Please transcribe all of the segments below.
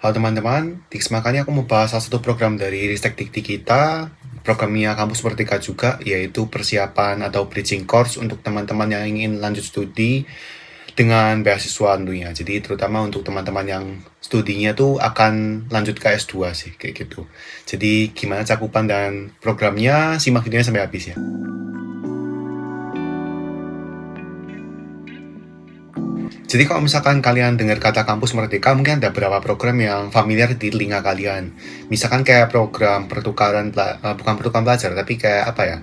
Halo teman-teman, di kesempatan ini aku mau bahas salah satu program dari Ristek Dikti kita, programnya Kampus Merdeka juga, yaitu persiapan atau bridging course untuk teman-teman yang ingin lanjut studi dengan beasiswa tentunya. Jadi terutama untuk teman-teman yang studinya tuh akan lanjut ke S2 sih, kayak gitu. Jadi gimana cakupan dan programnya, simak videonya sampai habis ya. Jadi kalau misalkan kalian dengar kata kampus merdeka, mungkin ada beberapa program yang familiar di telinga kalian. Misalkan kayak program pertukaran, bukan pertukaran pelajar, tapi kayak apa ya,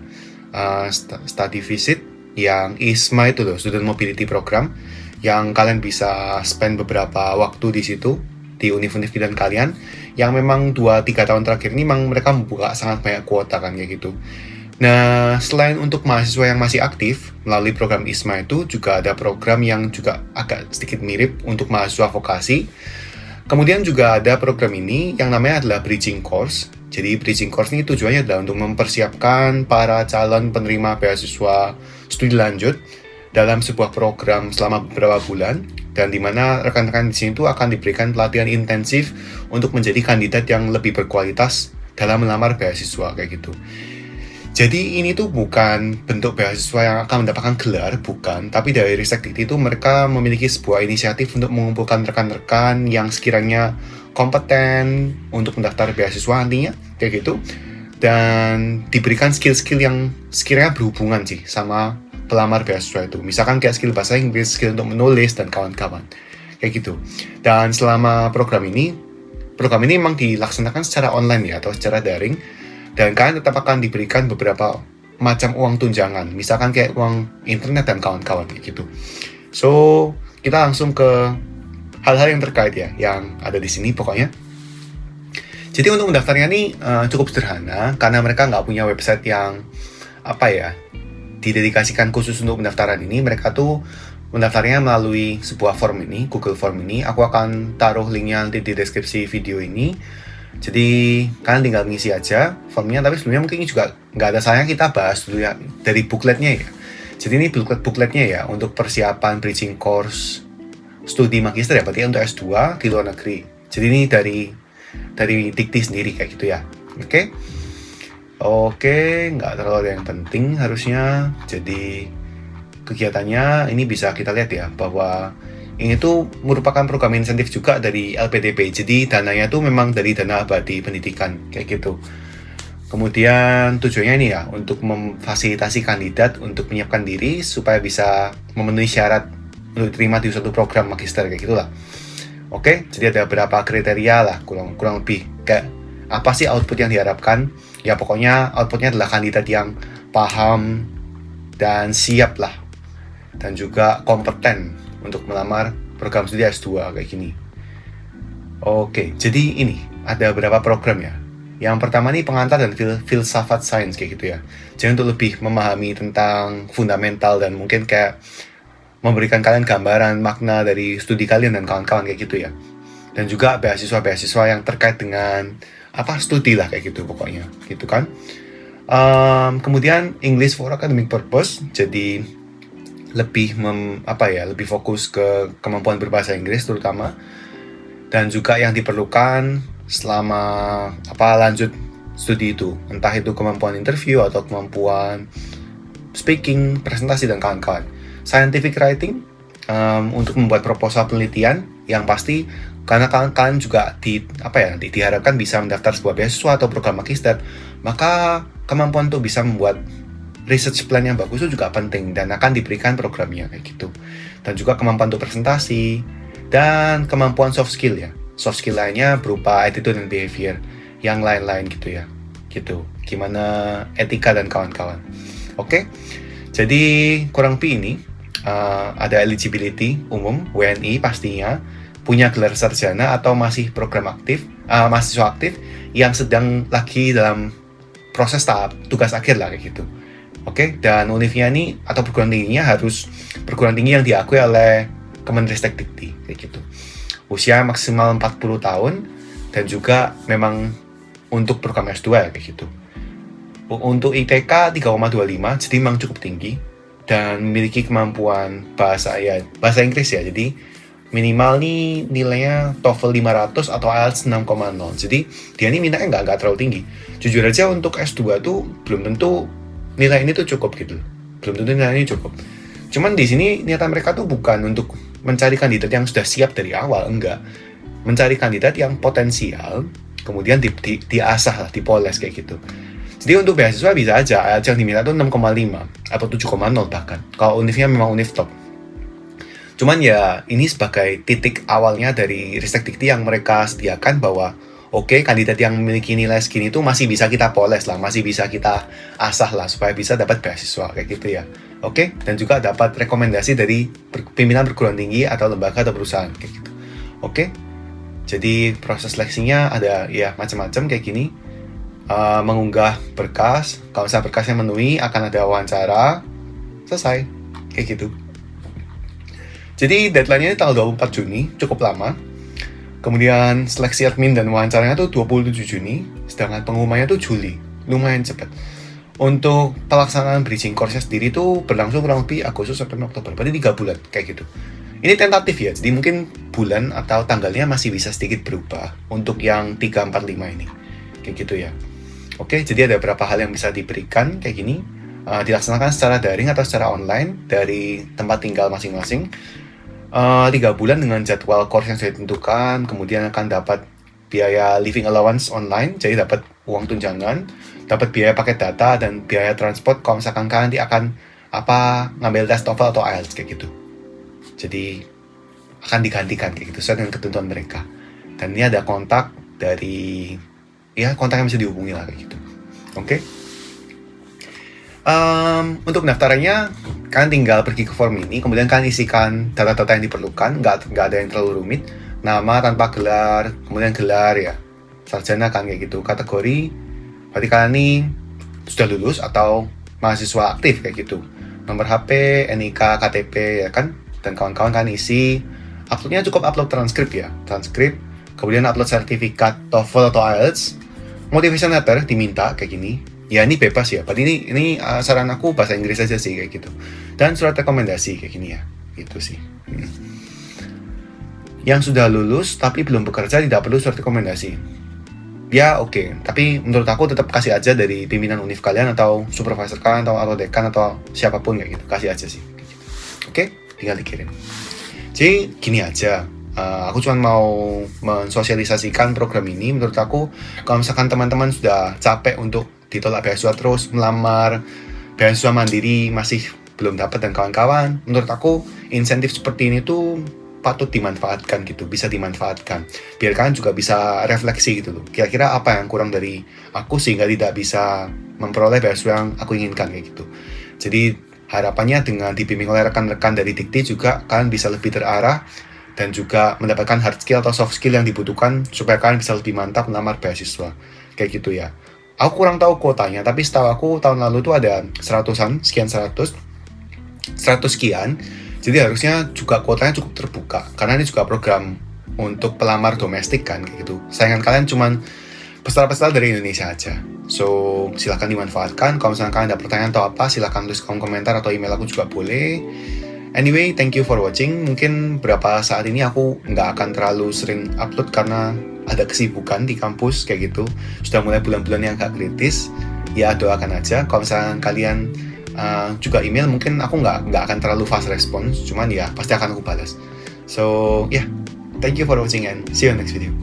study visit yang ISMA itu loh, Student Mobility Program, yang kalian bisa spend beberapa waktu di situ, di univ-univ pilihan kalian, yang memang 2-3 tahun terakhir ini memang mereka membuka sangat banyak kuota kan kayak gitu. Nah, selain untuk mahasiswa yang masih aktif, melalui program ISMA itu juga ada program yang juga agak sedikit mirip untuk mahasiswa vokasi. Kemudian juga ada program ini yang namanya adalah Bridging Course. Jadi Bridging Course ini tujuannya adalah untuk mempersiapkan para calon penerima beasiswa studi lanjut dalam sebuah program selama beberapa bulan, dan di mana rekan-rekan di sini tuh akan diberikan pelatihan intensif untuk menjadi kandidat yang lebih berkualitas dalam melamar beasiswa kayak gitu. Jadi ini tuh bukan bentuk beasiswa yang akan mendapatkan gelar, bukan. Tapi dari Ristek Dikti itu mereka memiliki sebuah inisiatif untuk mengumpulkan rekan-rekan yang sekiranya kompeten untuk mendaftar beasiswa nantinya, kayak gitu. Dan diberikan skill-skill yang sekiranya berhubungan sih sama pelamar beasiswa itu. Misalkan kayak skill bahasa Inggris, skill untuk menulis, dan kawan-kawan. Kayak gitu. Dan selama program ini memang dilaksanakan secara online ya, atau secara daring. Dan kalian tetap akan diberikan beberapa macam uang tunjangan, misalkan kayak uang internet dan kawan-kawan kayak gitu. So, kita langsung ke hal-hal yang terkait ya, yang ada di sini pokoknya. Jadi untuk mendaftarnya ini cukup sederhana, karena mereka nggak punya website yang didedikasikan khusus untuk pendaftaran ini. Mereka tuh mendaftarnya melalui sebuah form ini, Google Form ini. Aku akan taruh linknya nanti di deskripsi video ini. Jadi kalian tinggal ngisi aja formnya, tapi sebelumnya mungkin ini juga nggak ada sayang kita bahas dulu ya dari bookletnya ya. Jadi ini bookletnya ya untuk persiapan bridging course studi magister ya, berarti untuk S2 di luar negeri. Jadi ini dari Dikti sendiri kayak gitu ya. Oke, nggak terlalu ada yang penting harusnya. Jadi kegiatannya ini bisa kita lihat ya, bahwa ini tuh merupakan program insentif juga dari LPDP. Jadi dananya tuh memang dari dana abadi pendidikan kayak gitu. Kemudian tujuannya ini ya untuk memfasilitasi kandidat untuk menyiapkan diri supaya bisa memenuhi syarat untuk diterima di suatu program magister kayak gitulah. Oke, jadi ada beberapa kriteria lah kurang lebih. Kayak apa sih output yang diharapkan? Ya pokoknya outputnya adalah kandidat yang paham dan siap lah, dan juga kompeten untuk melamar program studi S2 kayak gini. Oke, jadi ini ada beberapa program ya. Yang pertama nih pengantar dan filsafat sains kayak gitu ya. Jadi untuk lebih memahami tentang fundamental dan mungkin kayak memberikan kalian gambaran makna dari studi kalian dan kawan-kawan kayak gitu ya. Dan juga beasiswa-beasiswa yang terkait dengan studi lah kayak gitu pokoknya, gitu kan. Kemudian English for academic purpose, jadi lebih lebih fokus ke kemampuan berbahasa Inggris terutama, dan juga yang diperlukan selama lanjut studi itu, entah itu kemampuan interview atau kemampuan speaking, presentasi dan kawan-kawan. Scientific writing untuk membuat proposal penelitian yang pasti, karena kalian juga diharapkan bisa mendaftar sebuah beasiswa atau program magister, maka kemampuan untuk bisa membuat research plan yang bagus itu juga penting dan akan diberikan programnya kayak gitu. Dan juga kemampuan untuk presentasi dan kemampuan soft skill ya. Soft skill lainnya berupa attitude dan behavior yang lain-lain gitu ya. Gitu. Gimana etika dan kawan-kawan. Oke. Jadi kurang lebih ini ada eligibility umum, WNI pastinya, punya gelar sarjana atau masih program aktif, mahasiswa aktif yang sedang lagi dalam proses tahap tugas akhir lah kayak gitu. Oke, dan univnya ini atau perguruan tingginya harus perguruan tinggi yang diakui oleh Kemenristek Dikti kayak gitu. Usia maksimal 40 tahun dan juga memang untuk program S2 kayak gitu. Untuk IPK 3,25, jadi memang cukup tinggi dan memiliki kemampuan bahasa Inggris ya. Jadi minimal nih nilainya TOEFL 500 atau IELTS 6,0. Jadi dia ini mintanya nggak terlalu tinggi. Jujur aja untuk S2 tuh belum tentu nilai ini tuh cukup gitu. Belum tentu nilai ini cukup. Cuman di sini niatan mereka tuh bukan untuk mencari kandidat yang sudah siap dari awal, enggak. Mencari kandidat yang potensial, kemudian diasah lah, dipoles kayak gitu. Jadi untuk beasiswa bisa aja, IELTS yang diminta tuh 6,5 atau 7,0 bahkan. Kalau univnya memang univ top. Cuman ya ini sebagai titik awalnya dari Ristek Dikti yang mereka sediakan bahwa oke, kandidat yang memiliki nilai segini tuh masih bisa kita poles lah, masih bisa kita asah lah supaya bisa dapat beasiswa kayak gitu ya. Oke, dan juga dapat rekomendasi dari pimpinan perguruan tinggi atau lembaga atau perusahaan kayak gitu. Oke. Jadi proses seleksinya ada ya macam-macam kayak gini. Mengunggah berkas, kalau misalnya berkasnya memenuhi akan ada wawancara. Selesai. Kayak gitu. Jadi deadline-nya tanggal 24 Juni, cukup lama. Kemudian seleksi admin dan wawancaranya tuh 27 Juni, sedangkan pengumumannya tuh Juli. Lumayan cepat. Untuk pelaksanaan bridging course-nya sendiri tuh berlangsung kurang lebih Agustus, September, Oktober. Berarti 3 bulan, kayak gitu. Ini tentatif ya, jadi mungkin bulan atau tanggalnya masih bisa sedikit berubah untuk yang 3, 4, 5 ini. Kayak gitu ya. Oke, jadi ada beberapa hal yang bisa diberikan kayak gini. Dilaksanakan secara daring atau secara online dari tempat tinggal masing-masing. 3 bulan dengan jadwal course yang sudah ditentukan, kemudian akan dapat biaya living allowance online, jadi dapat uang tunjangan, dapat biaya paket data dan biaya transport kalau misalkan kalian nanti akan ngambil tes TOEFL atau IELTS kayak gitu. Jadi akan digantikan kayak gitu sesuai dengan ketentuan mereka. Dan ini ada kontak dari kontak yang bisa dihubungi lah kayak gitu. Oke. Untuk pendaftarannya kalian tinggal pergi ke form ini, kemudian kalian isikan data-data yang diperlukan, nggak ada yang terlalu rumit, nama tanpa gelar, kemudian gelar ya, sarjana kan kayak gitu, kategori, berarti kalian ini sudah lulus atau mahasiswa aktif kayak gitu, nomor HP, NIK, KTP ya kan, dan kawan-kawan kalian isi, uploadnya cukup upload transkrip ya, kemudian upload sertifikat TOEFL atau IELTS, motivation letter diminta kayak gini. Ya ini bebas ya, berarti ini saran aku bahasa Inggris aja sih kayak gitu. Dan surat rekomendasi kayak gini ya, gitu sih. Yang sudah lulus tapi belum bekerja tidak perlu surat rekomendasi. Ya oke, tapi menurut aku tetap kasih aja dari pimpinan univ kalian atau supervisor kalian atau dekan atau siapapun kayak gitu, kasih aja sih. Kayak gitu. Oke, tinggal dikirim. Jadi gini aja. Aku cuma mau mensosialisasikan program ini. Menurut aku, kalau misalkan teman-teman sudah capek untuk ditolak beasiswa terus, melamar beasiswa mandiri masih belum dapat dan kawan-kawan, menurut aku insentif seperti ini tuh patut dimanfaatkan gitu, bisa dimanfaatkan. Biar kalian juga bisa refleksi gitu loh. Kira-kira apa yang kurang dari aku sehingga tidak bisa memperoleh beasiswa yang aku inginkan kayak gitu. Jadi harapannya dengan dibimbing oleh rekan-rekan dari Dikti juga kalian bisa lebih terarah dan juga mendapatkan hard skill atau soft skill yang dibutuhkan supaya kalian bisa lebih mantap melamar beasiswa. Kayak gitu ya. Aku kurang tahu kuotanya, tapi setahu aku tahun lalu tuh ada 100 sekian. Jadi harusnya juga kuotanya cukup terbuka, karena ini juga program untuk pelamar domestik kan, kayak gitu. Saingan kalian cuman peserta-peserta dari Indonesia aja. So, silahkan dimanfaatkan. Kalau misalnya kalian ada pertanyaan atau apa, silahkan tulis kolom komentar atau email aku juga boleh. Anyway, thank you for watching. Mungkin beberapa saat ini aku nggak akan terlalu sering upload karena ada kesibukan di kampus kayak gitu. Sudah mulai bulan-bulan yang agak kritis. Ya doakan aja. Kalau misalnya kalian juga email, mungkin aku nggak akan terlalu fast response. Cuman ya pasti akan aku balas. So yeah, thank you for watching and see you next video.